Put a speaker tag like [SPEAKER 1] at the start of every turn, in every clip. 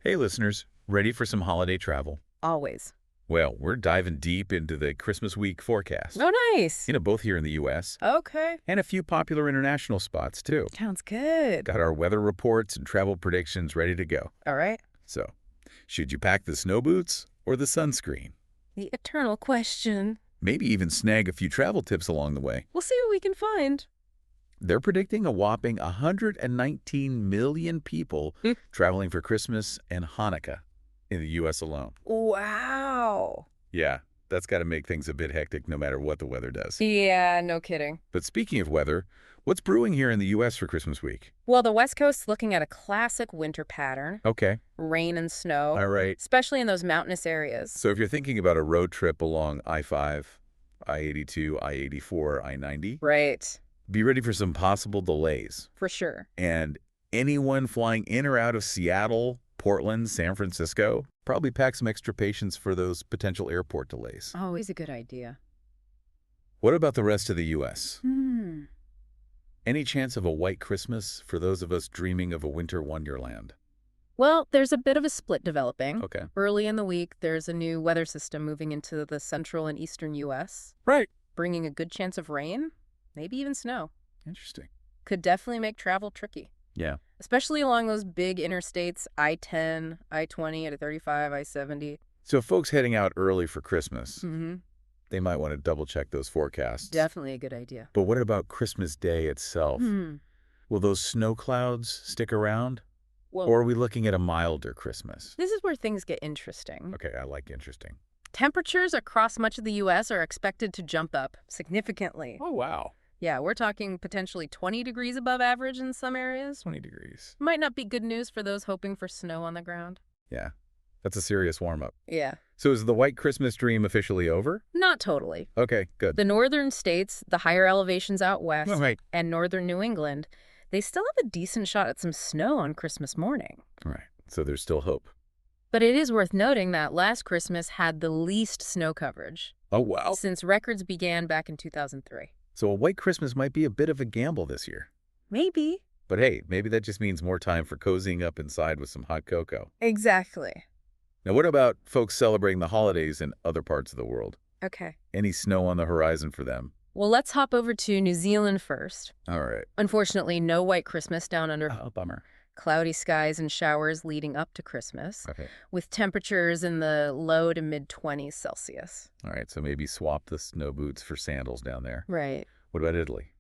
[SPEAKER 1] Hey listeners, ready for some holiday travel?
[SPEAKER 2] Always.
[SPEAKER 1] Well, we're diving deep into the Christmas week forecast.
[SPEAKER 2] Oh, nice.
[SPEAKER 1] Both here in the US
[SPEAKER 2] Okay.
[SPEAKER 1] and a few popular international spots too.
[SPEAKER 2] Sounds good.
[SPEAKER 1] Got our weather reports and travel predictions ready to go.
[SPEAKER 2] All right.
[SPEAKER 1] So, should you pack the snow boots or the sunscreen?
[SPEAKER 2] The eternal question.
[SPEAKER 1] Maybe even snag a few travel tips along the way.
[SPEAKER 2] We'll see what we can find.
[SPEAKER 1] They're predicting a whopping 119 million people traveling for Christmas and Hanukkah in the US alone.
[SPEAKER 2] Wow.
[SPEAKER 1] Yeah, that's got to make things a bit hectic no matter what the weather does.
[SPEAKER 2] Yeah, no kidding.
[SPEAKER 1] But speaking of weather, what's brewing here in the US for Christmas week?
[SPEAKER 2] Well, the West Coast's looking at a classic winter pattern.
[SPEAKER 1] Okay.
[SPEAKER 2] Rain and snow.
[SPEAKER 1] All right.
[SPEAKER 2] Especially in those mountainous areas.
[SPEAKER 1] So if you're thinking about a road trip along I-5, I-82, I-84, I-90,
[SPEAKER 2] Right.
[SPEAKER 1] be ready for some possible delays.
[SPEAKER 2] For sure.
[SPEAKER 1] And anyone flying in or out of Seattle, Portland, San Francisco, probably pack some extra patience for those potential airport delays.
[SPEAKER 2] Always a good idea.
[SPEAKER 1] What about the rest of the U.S.?
[SPEAKER 2] Hmm.
[SPEAKER 1] Any chance of a white Christmas for those of us dreaming of a winter wonderland?
[SPEAKER 2] Well, there's a bit of a split developing.
[SPEAKER 1] Okay.
[SPEAKER 2] Early in the week, there's a new weather system moving into the central and eastern U.S.,
[SPEAKER 1] Right.
[SPEAKER 2] bringing a good chance of rain, maybe even snow.
[SPEAKER 1] Interesting.
[SPEAKER 2] Could definitely make travel tricky,
[SPEAKER 1] Yeah.
[SPEAKER 2] especially along those big interstates, I-10, I-20, I-35, I-70.
[SPEAKER 1] So folks heading out early for Christmas,
[SPEAKER 2] Mm-hmm.
[SPEAKER 1] they might want to double-check those forecasts.
[SPEAKER 2] Definitely a good idea.
[SPEAKER 1] But what about Christmas Day itself? Will those snow clouds stick around?
[SPEAKER 2] Well,
[SPEAKER 1] Or are we looking at a milder Christmas?
[SPEAKER 2] this is where things get interesting.
[SPEAKER 1] Okay, I like interesting.
[SPEAKER 2] Temperatures across much of the U.S. are expected to jump up significantly.
[SPEAKER 1] Oh, wow.
[SPEAKER 2] Yeah, we're talking potentially 20 degrees above average in some areas.
[SPEAKER 1] 20 degrees.
[SPEAKER 2] Might not be good news for those hoping for snow on the ground.
[SPEAKER 1] Yeah, that's a serious warm-up.
[SPEAKER 2] Yeah.
[SPEAKER 1] So is the white Christmas dream officially over?
[SPEAKER 2] Not totally.
[SPEAKER 1] Okay, good.
[SPEAKER 2] The northern states, the higher elevations out west,
[SPEAKER 1] Right.
[SPEAKER 2] and northern New England, they still have a decent shot at some snow on Christmas morning.
[SPEAKER 1] All right, so there's still hope.
[SPEAKER 2] But it is worth noting that last Christmas had the least snow coverage
[SPEAKER 1] Oh, wow.
[SPEAKER 2] since records began back in 2003.
[SPEAKER 1] So a white Christmas might be a bit of a gamble this year.
[SPEAKER 2] Maybe.
[SPEAKER 1] But hey, maybe that just means more time for cozying up inside with some hot cocoa.
[SPEAKER 2] Exactly.
[SPEAKER 1] Now, what about folks celebrating the holidays in other parts of the world?
[SPEAKER 2] Okay.
[SPEAKER 1] Any snow on the horizon for them?
[SPEAKER 2] Well, let's hop over to New Zealand first.
[SPEAKER 1] All right.
[SPEAKER 2] Unfortunately, no white Christmas down under.
[SPEAKER 1] Oh, bummer.
[SPEAKER 2] Cloudy skies and showers leading up to Christmas,
[SPEAKER 1] Okay.
[SPEAKER 2] with temperatures in the low to mid-20s Celsius.
[SPEAKER 1] All right, so maybe swap the snow boots for sandals down there.
[SPEAKER 2] Right.
[SPEAKER 1] What about Italy?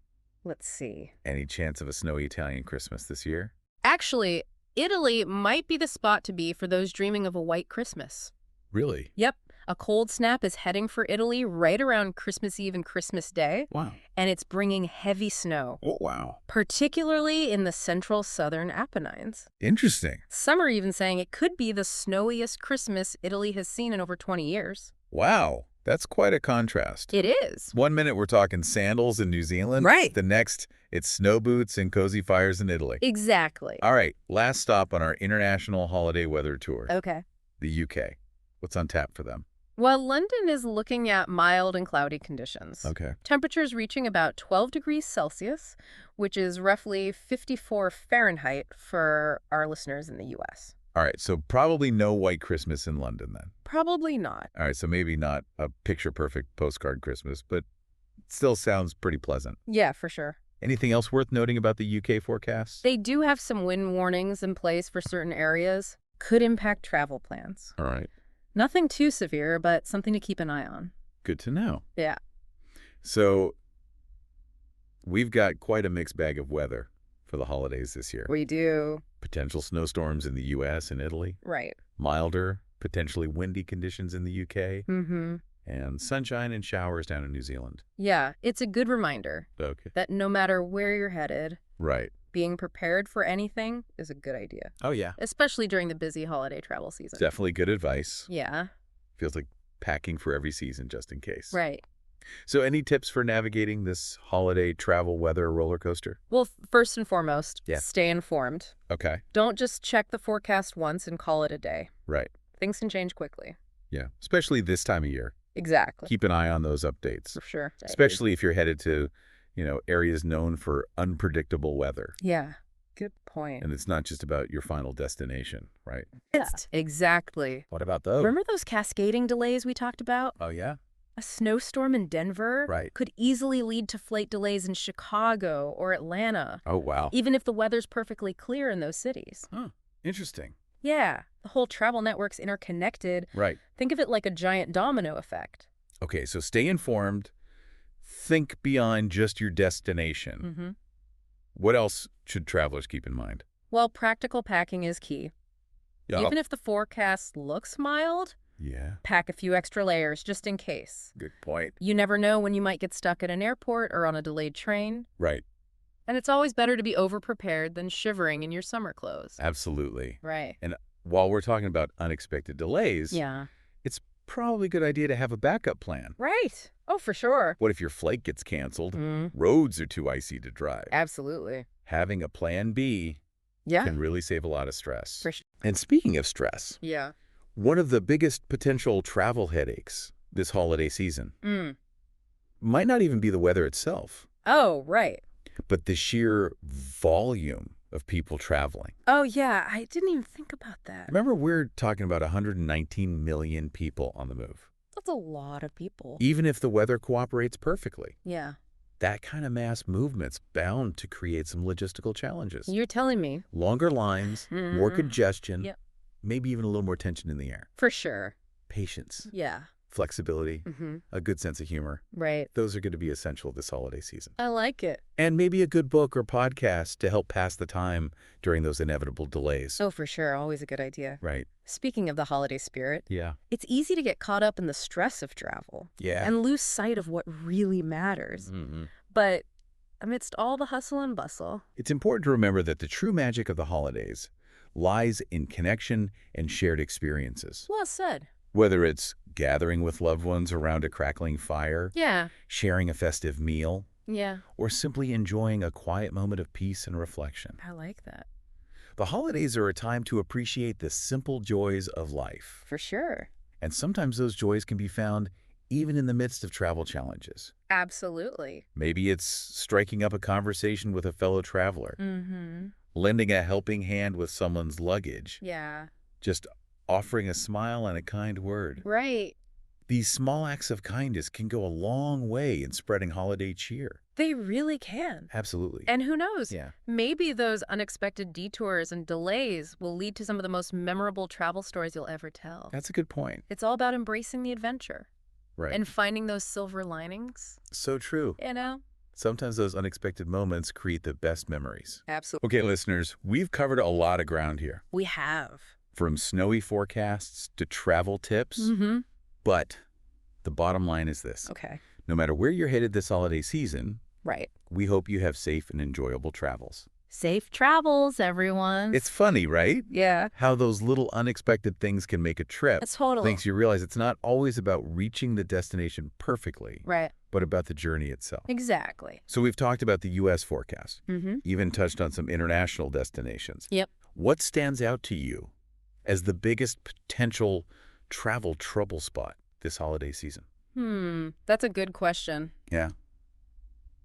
[SPEAKER 2] Let's see.
[SPEAKER 1] Any chance of a snowy Italian Christmas this year?
[SPEAKER 2] Actually, Italy might be the spot to be for those dreaming of a white Christmas.
[SPEAKER 1] Really?
[SPEAKER 2] Yep. A cold snap is heading for Italy right around Christmas Eve and Christmas Day,
[SPEAKER 1] Wow.
[SPEAKER 2] and it's bringing heavy snow,
[SPEAKER 1] Oh, wow.
[SPEAKER 2] particularly in the central southern Apennines.
[SPEAKER 1] Interesting.
[SPEAKER 2] Some are even saying it could be the snowiest Christmas Italy has seen in over 20 years.
[SPEAKER 1] Wow. That's quite a contrast.
[SPEAKER 2] It is.
[SPEAKER 1] 1 minute we're talking sandals in New Zealand.
[SPEAKER 2] Right.
[SPEAKER 1] The next, it's snow boots and cozy fires in Italy.
[SPEAKER 2] Exactly.
[SPEAKER 1] All right, last stop on our international holiday weather tour.
[SPEAKER 2] Okay.
[SPEAKER 1] The UK. What's on tap for them?
[SPEAKER 2] Well, London is looking at mild and cloudy conditions.
[SPEAKER 1] Okay.
[SPEAKER 2] Temperatures reaching about 12 degrees Celsius, which is roughly 54 Fahrenheit for our listeners in the U.S.
[SPEAKER 1] All right, so probably no white Christmas in London then.
[SPEAKER 2] Probably not.
[SPEAKER 1] All right, so maybe not a picture-perfect postcard Christmas, but it still sounds pretty pleasant.
[SPEAKER 2] Yeah, for sure.
[SPEAKER 1] Anything else worth noting about the UK forecast?
[SPEAKER 2] They do have some wind warnings in place for certain areas. Could impact travel plans.
[SPEAKER 1] All right,
[SPEAKER 2] Nothing too severe, but something to keep an eye on.
[SPEAKER 1] good to know.
[SPEAKER 2] Yeah.
[SPEAKER 1] So we've got quite a mixed bag of weather for the holidays this year.
[SPEAKER 2] We do.
[SPEAKER 1] Potential snowstorms in the U.S. and Italy.
[SPEAKER 2] Right.
[SPEAKER 1] Milder, potentially windy conditions in the U.K.
[SPEAKER 2] Mm-hmm.
[SPEAKER 1] And sunshine and showers down in New Zealand.
[SPEAKER 2] Yeah, it's a good reminder
[SPEAKER 1] Okay.
[SPEAKER 2] that no matter where you're headed,
[SPEAKER 1] Right.
[SPEAKER 2] being prepared for anything is a good idea,
[SPEAKER 1] Oh, yeah.
[SPEAKER 2] especially during the busy holiday travel season.
[SPEAKER 1] Definitely good advice.
[SPEAKER 2] Yeah,
[SPEAKER 1] Feels like packing for every season just in case.
[SPEAKER 2] right.
[SPEAKER 1] So any tips for navigating this holiday travel weather roller coaster?
[SPEAKER 2] Well, first and foremost,
[SPEAKER 1] Yeah.
[SPEAKER 2] stay informed.
[SPEAKER 1] Okay.
[SPEAKER 2] Don't just check the forecast once and call it a day.
[SPEAKER 1] Right.
[SPEAKER 2] Things can change quickly.
[SPEAKER 1] Yeah. Especially this time of year.
[SPEAKER 2] Exactly.
[SPEAKER 1] Keep an eye on those updates.
[SPEAKER 2] For sure.
[SPEAKER 1] Especially if you're headed to, areas known for unpredictable weather.
[SPEAKER 2] Yeah. Good point.
[SPEAKER 1] And it's not just about your final destination, right?
[SPEAKER 2] Yeah, exactly.
[SPEAKER 1] What about those?
[SPEAKER 2] Remember those cascading delays we talked about?
[SPEAKER 1] Oh, yeah?
[SPEAKER 2] A snowstorm in Denver
[SPEAKER 1] Right.
[SPEAKER 2] could easily lead to flight delays in Chicago or Atlanta,
[SPEAKER 1] Oh, wow.
[SPEAKER 2] even if the weather's perfectly clear in those cities.
[SPEAKER 1] Huh. Interesting.
[SPEAKER 2] Yeah, the whole travel network's interconnected.
[SPEAKER 1] Right.
[SPEAKER 2] Think of it like a giant domino effect.
[SPEAKER 1] Okay, so stay informed. Think beyond just your destination.
[SPEAKER 2] Mm-hmm.
[SPEAKER 1] What else should travelers keep in mind?
[SPEAKER 2] Well, practical packing is key.
[SPEAKER 1] Yeah.
[SPEAKER 2] Even if the forecast looks mild,
[SPEAKER 1] Yeah.
[SPEAKER 2] pack a few extra layers just in case.
[SPEAKER 1] Good point.
[SPEAKER 2] You never know when you might get stuck at an airport or on a delayed train.
[SPEAKER 1] Right.
[SPEAKER 2] And it's always better to be over-prepared than shivering in your summer clothes.
[SPEAKER 1] Absolutely.
[SPEAKER 2] Right.
[SPEAKER 1] And while we're talking about unexpected delays,
[SPEAKER 2] Yeah.
[SPEAKER 1] it's probably a good idea to have a backup plan.
[SPEAKER 2] Right. Oh, for sure.
[SPEAKER 1] What if your flight gets canceled?
[SPEAKER 2] Mm,
[SPEAKER 1] Roads are too icy to drive.
[SPEAKER 2] absolutely.
[SPEAKER 1] Having a plan B
[SPEAKER 2] Yeah.
[SPEAKER 1] can really save a lot of stress.
[SPEAKER 2] For sure.
[SPEAKER 1] And speaking of stress,
[SPEAKER 2] Yeah.
[SPEAKER 1] one of the biggest potential travel headaches this holiday season
[SPEAKER 2] Mm.
[SPEAKER 1] might not even be the weather itself,
[SPEAKER 2] Oh, right.
[SPEAKER 1] but the sheer volume of people traveling.
[SPEAKER 2] Oh, yeah. I didn't even think about that.
[SPEAKER 1] Remember, we're talking about 119 million people on the move.
[SPEAKER 2] That's a lot of people.
[SPEAKER 1] Even if the weather cooperates perfectly,
[SPEAKER 2] Yeah.
[SPEAKER 1] that kind of mass movement's bound to create some logistical challenges.
[SPEAKER 2] You're telling me.
[SPEAKER 1] Longer lines, more
[SPEAKER 2] Mm.
[SPEAKER 1] congestion,
[SPEAKER 2] Yep.
[SPEAKER 1] maybe even a little more tension in the air.
[SPEAKER 2] For sure.
[SPEAKER 1] Patience,
[SPEAKER 2] Yeah.
[SPEAKER 1] flexibility,
[SPEAKER 2] Mm-hmm.
[SPEAKER 1] a good sense of humor.
[SPEAKER 2] Right.
[SPEAKER 1] Those are going to be essential this holiday season.
[SPEAKER 2] I like it.
[SPEAKER 1] And maybe a good book or podcast to help pass the time during those inevitable delays.
[SPEAKER 2] Oh, for sure. Always a good idea.
[SPEAKER 1] Right.
[SPEAKER 2] Speaking of the holiday spirit,
[SPEAKER 1] Yeah.
[SPEAKER 2] it's easy to get caught up in the stress of travel
[SPEAKER 1] Yeah.
[SPEAKER 2] and lose sight of what really matters.
[SPEAKER 1] Mm-hmm.
[SPEAKER 2] But amidst all the hustle and bustle,
[SPEAKER 1] It's important to remember that the true magic of the holidays lies in connection and shared experiences.
[SPEAKER 2] well said.
[SPEAKER 1] Whether it's gathering with loved ones around a crackling fire,
[SPEAKER 2] Yeah.
[SPEAKER 1] sharing a festive meal,
[SPEAKER 2] Yeah.
[SPEAKER 1] or simply enjoying a quiet moment of peace and reflection.
[SPEAKER 2] I like that.
[SPEAKER 1] The holidays are a time to appreciate the simple joys of life.
[SPEAKER 2] For sure.
[SPEAKER 1] And sometimes those joys can be found even in the midst of travel challenges.
[SPEAKER 2] Absolutely.
[SPEAKER 1] Maybe it's striking up a conversation with a fellow traveler,
[SPEAKER 2] Mm-hmm.
[SPEAKER 1] lending a helping hand with someone's luggage,
[SPEAKER 2] Yeah.
[SPEAKER 1] just offering a smile and a kind word.
[SPEAKER 2] Right.
[SPEAKER 1] These small acts of kindness can go a long way in spreading holiday cheer.
[SPEAKER 2] They really can.
[SPEAKER 1] Absolutely.
[SPEAKER 2] And who knows?
[SPEAKER 1] Yeah.
[SPEAKER 2] Maybe those unexpected detours and delays will lead to some of the most memorable travel stories you'll ever tell.
[SPEAKER 1] That's a good point.
[SPEAKER 2] It's all about embracing the adventure
[SPEAKER 1] Right.
[SPEAKER 2] and finding those silver linings,
[SPEAKER 1] So true.
[SPEAKER 2] you know?
[SPEAKER 1] Sometimes those unexpected moments create the best memories.
[SPEAKER 2] Absolutely.
[SPEAKER 1] Okay, listeners, we've covered a lot of ground here.
[SPEAKER 2] We have.
[SPEAKER 1] From snowy forecasts to travel tips.
[SPEAKER 2] Mm-hmm.
[SPEAKER 1] But the bottom line is this.
[SPEAKER 2] Okay.
[SPEAKER 1] No matter where you're headed this holiday season,
[SPEAKER 2] Right.
[SPEAKER 1] we hope you have safe and enjoyable travels.
[SPEAKER 2] Safe travels, everyone.
[SPEAKER 1] It's funny, right?
[SPEAKER 2] Yeah.
[SPEAKER 1] How those little unexpected things can make a trip.
[SPEAKER 2] Totally.
[SPEAKER 1] Makes you realize it's not always about reaching the destination perfectly,
[SPEAKER 2] Right.
[SPEAKER 1] but about the journey itself.
[SPEAKER 2] Exactly.
[SPEAKER 1] So we've talked about the U.S. forecast,
[SPEAKER 2] Mm-hmm.
[SPEAKER 1] even touched on some international destinations.
[SPEAKER 2] Yep.
[SPEAKER 1] What stands out to you as the biggest potential travel trouble spot this holiday season?
[SPEAKER 2] That's a good question.
[SPEAKER 1] Yeah.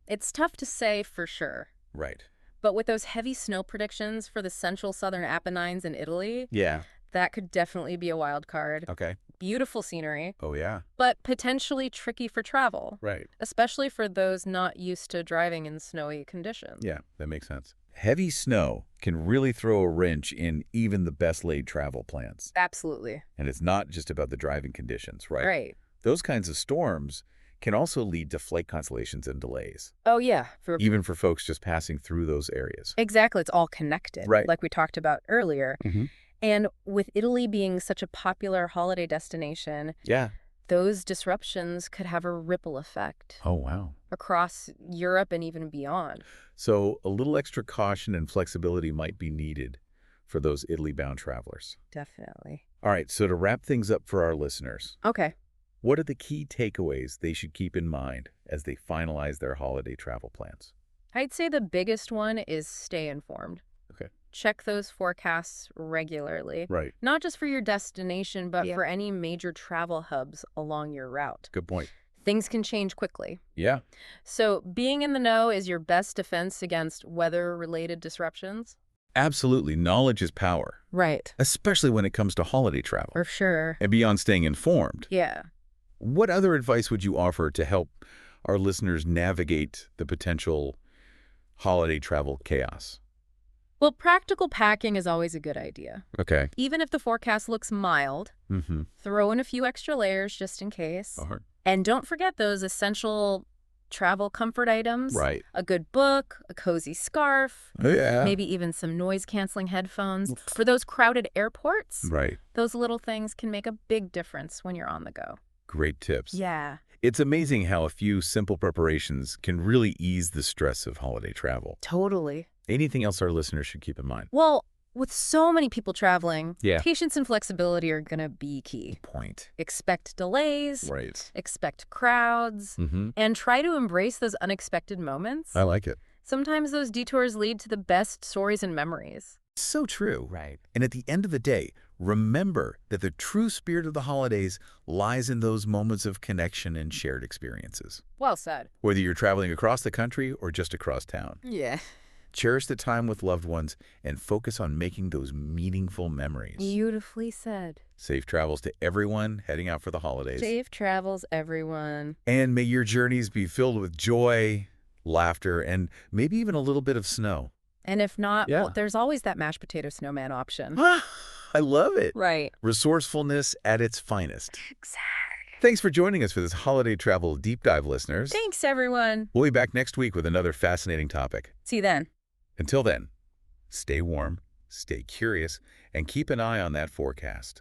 [SPEAKER 2] It's tough to say for sure.
[SPEAKER 1] Right.
[SPEAKER 2] But with those heavy snow predictions for the central southern Apennines in Italy,
[SPEAKER 1] Yeah.
[SPEAKER 2] that could definitely be a wild card.
[SPEAKER 1] Okay.
[SPEAKER 2] Beautiful scenery,
[SPEAKER 1] Oh, yeah.
[SPEAKER 2] but potentially tricky for travel,
[SPEAKER 1] Right.
[SPEAKER 2] especially for those not used to driving in snowy conditions.
[SPEAKER 1] Yeah, that makes sense. Heavy snow can really throw a wrench in even the best-laid travel plans.
[SPEAKER 2] Absolutely.
[SPEAKER 1] And it's not just about the driving conditions, right?
[SPEAKER 2] Right.
[SPEAKER 1] Those kinds of storms can also lead to flight cancellations and delays,
[SPEAKER 2] Oh, yeah.
[SPEAKER 1] even for folks just passing through those areas.
[SPEAKER 2] Exactly. It's all connected,
[SPEAKER 1] Right.
[SPEAKER 2] like we talked about earlier.
[SPEAKER 1] Mm-hmm.
[SPEAKER 2] And with Italy being such a popular holiday destination,
[SPEAKER 1] Yeah.
[SPEAKER 2] those disruptions could have a ripple effect
[SPEAKER 1] Oh, wow.
[SPEAKER 2] across Europe and even beyond.
[SPEAKER 1] So a little extra caution and flexibility might be needed for those Italy-bound travelers.
[SPEAKER 2] Definitely.
[SPEAKER 1] All right, so to wrap things up for our listeners,
[SPEAKER 2] Okay.
[SPEAKER 1] what are the key takeaways they should keep in mind as they finalize their holiday travel plans?
[SPEAKER 2] I'd say the biggest one is stay informed.
[SPEAKER 1] Okay.
[SPEAKER 2] Check those forecasts regularly,
[SPEAKER 1] Right.
[SPEAKER 2] not just for your destination, but
[SPEAKER 1] Yeah.
[SPEAKER 2] for any major travel hubs along your route.
[SPEAKER 1] Good point.
[SPEAKER 2] Things can change quickly.
[SPEAKER 1] Yeah.
[SPEAKER 2] So being in the know is your best defense against weather-related disruptions.
[SPEAKER 1] Absolutely. Knowledge is power,
[SPEAKER 2] Right.
[SPEAKER 1] especially when it comes to holiday travel.
[SPEAKER 2] For sure.
[SPEAKER 1] And beyond staying informed,
[SPEAKER 2] Yeah.
[SPEAKER 1] what other advice would you offer to help our listeners navigate the potential holiday travel chaos?
[SPEAKER 2] Well, practical packing is always a good idea.
[SPEAKER 1] Okay.
[SPEAKER 2] Even if the forecast looks mild,
[SPEAKER 1] Mm-hmm.
[SPEAKER 2] throw in a few extra layers just in case.
[SPEAKER 1] All right.
[SPEAKER 2] And don't forget those essential travel comfort items.
[SPEAKER 1] Right.
[SPEAKER 2] A good book, a cozy scarf,
[SPEAKER 1] Oh, yeah.
[SPEAKER 2] maybe even some noise-canceling headphones. For those crowded airports,
[SPEAKER 1] Right.
[SPEAKER 2] those little things can make a big difference when you're on the go.
[SPEAKER 1] Great tips.
[SPEAKER 2] Yeah,
[SPEAKER 1] It's amazing how a few simple preparations can really ease the stress of holiday travel.
[SPEAKER 2] totally.
[SPEAKER 1] Anything else our listeners should keep in mind?
[SPEAKER 2] Well, with so many people traveling,
[SPEAKER 1] Yeah.
[SPEAKER 2] patience and flexibility are going to be key.
[SPEAKER 1] Point.
[SPEAKER 2] Expect delays,
[SPEAKER 1] Right.
[SPEAKER 2] expect crowds,
[SPEAKER 1] Mm-hmm.
[SPEAKER 2] and try to embrace those unexpected moments.
[SPEAKER 1] I like it.
[SPEAKER 2] Sometimes those detours lead to the best stories and memories.
[SPEAKER 1] So true.
[SPEAKER 2] Right.
[SPEAKER 1] And at the end of the day, remember that the true spirit of the holidays lies in those moments of connection and shared experiences.
[SPEAKER 2] Well said.
[SPEAKER 1] Whether you're traveling across the country or just across town,
[SPEAKER 2] Yeah.
[SPEAKER 1] cherish the time with loved ones and focus on making those meaningful memories.
[SPEAKER 2] Beautifully said.
[SPEAKER 1] Safe travels to everyone heading out for the holidays.
[SPEAKER 2] Safe travels, everyone.
[SPEAKER 1] And may your journeys be filled with joy, laughter, and maybe even a little bit of snow.
[SPEAKER 2] And if not,
[SPEAKER 1] Yeah.
[SPEAKER 2] well, there's always that mashed potato snowman option.
[SPEAKER 1] I love it.
[SPEAKER 2] Right.
[SPEAKER 1] Resourcefulness at its finest.
[SPEAKER 2] Exactly.
[SPEAKER 1] Thanks for joining us for this holiday travel deep dive, listeners.
[SPEAKER 2] Thanks, everyone.
[SPEAKER 1] We'll be back next week with another fascinating topic.
[SPEAKER 2] See you then.
[SPEAKER 1] Until then, stay warm, stay curious, and keep an eye on that forecast.